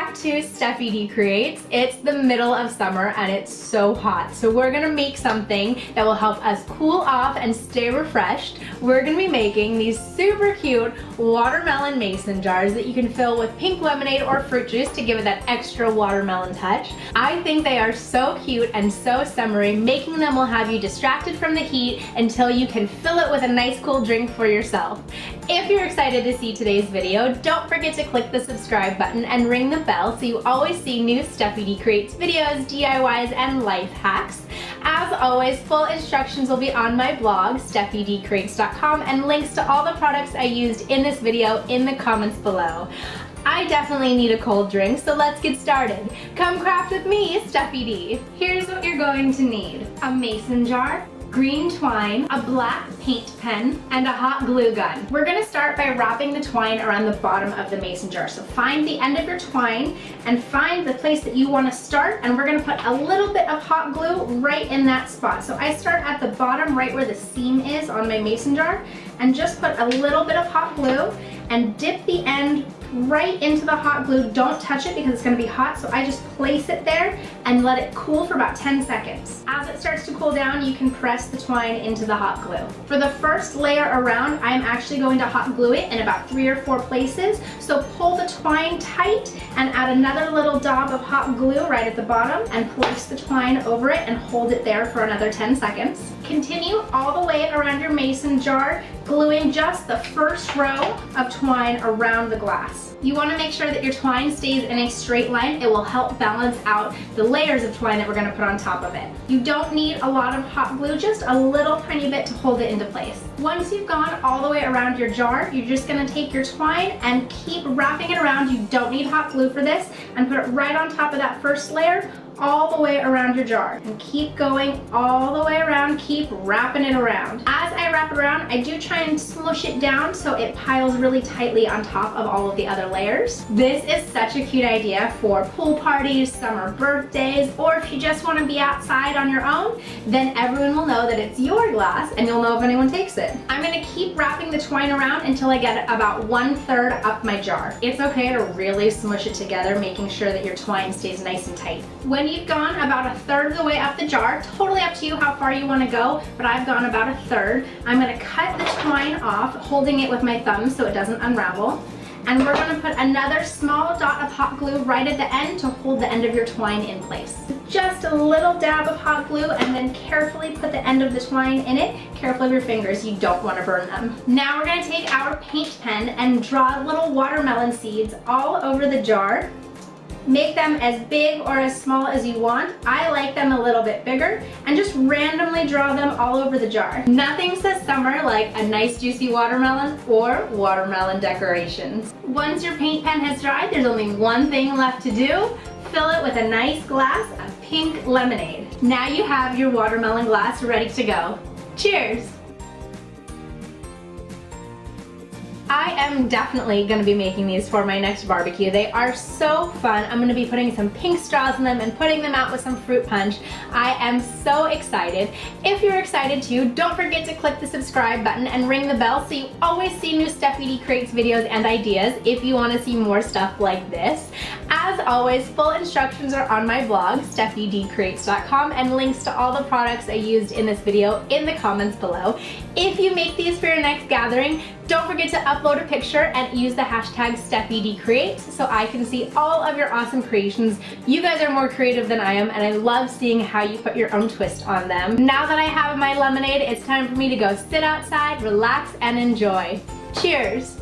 back to Steffi D Creates. It's the middle of summer and it's so hot. So we're gonna make something that will help us cool off and stay refreshed. We're gonna be making these super cute watermelon mason jars that you can fill with pink lemonade or fruit juice to give it that extra watermelon touch. I think they are so cute and so summery. Making them will have you distracted from the heat until you can fill it with a nice cool drink for yourself. If you're excited to see today's video, don't forget to click the subscribe button and ring the bell so you always see new Steffi D Creates videos, DIYs, and life hacks. As always, full instructions will be on my blog, steffidcreates.com, and links to all the products I used in this video in the comments below. I definitely need a cold drink, so let's get started. Come craft with me, Steffi D. Here's what you're going to need: a mason jar, green twine, a black paint pen, and a hot glue gun. We're gonna start by wrapping the twine around the bottom of the mason jar. So find the end of your twine and find the place that you wanna start, and we're gonna put a little bit of hot glue right in that spot. So I start at the bottom right where the seam is on my mason jar and just put a little bit of hot glue and dip the end right into the hot glue. Don't touch it because it's going to be hot, so I just place it there and let it cool for about 10 seconds. As it starts to cool down, you can press the twine into the hot glue. For the first layer around, I'm actually going to hot glue it in about 3 or 4 places, so pull the twine tight and add another little dab of hot glue right at the bottom and place the twine over it and hold it there for another 10 seconds. Continue all the way around your mason jar, gluing just the first row of twine around the glass. You want to make sure that your twine stays in a straight line. It will help balance out the layers of twine that we're going to put on top of it. You don't need a lot of hot glue, just a little tiny bit to hold it into place. Once you've gone all the way around your jar, you're just going to take your twine and keep wrapping it around. You don't need hot glue for this, and put it right on top of that first layer, all the way around your jar, and keep going all the way around. Keep wrapping it around. As I wrap it around, I do try and smush it down so it piles really tightly on top of all of the other layers. This is such a cute idea for pool parties, summer birthdays, or if you just want to be outside on your own, then everyone will know that it's your glass and you'll know if anyone takes it. I'm going to keep wrapping the twine around until I get about 1/3 up my jar. It's okay to really smush it together, making sure that your twine stays nice and tight. When you've gone about 1/3 of the way up the jar, totally up to you how far you want to go, but I've gone about 1/3. I'm going to cut the twine off, holding it with my thumb so it doesn't unravel. And we're going to put another small dot of hot glue right at the end to hold the end of your twine in place. Just a little dab of hot glue, and then carefully put the end of the twine in it. Careful of your fingers, you don't want to burn them. Now we're going to take our paint pen and draw little watermelon seeds all over the jar. Make them as big or as small as you want. I like them a little bit bigger, and just randomly draw them all over the jar. Nothing says summer like a nice juicy watermelon or watermelon decorations. Once your paint pen has dried, there's only one thing left to do. Fill it with a nice glass of pink lemonade. Now you have your watermelon glass ready to go. Cheers! I am definitely going to be making these for my next barbecue. They are so fun. I'm going to be putting some pink straws in them and putting them out with some fruit punch. I am so excited. If you're excited too, don't forget to click the subscribe button and ring the bell so you always see new Steffi D Creates videos and ideas if you want to see more stuff like this. As always, full instructions are on my blog, steffidcreates.com, and links to all the products I used in this video in the comments below. If you make these for your next gathering, don't forget to upload a picture and use the hashtag SteffiDCreates so I can see all of your awesome creations. You guys are more creative than I am, and I love seeing how you put your own twist on them. Now that I have my lemonade, it's time for me to go sit outside, relax, and enjoy. Cheers!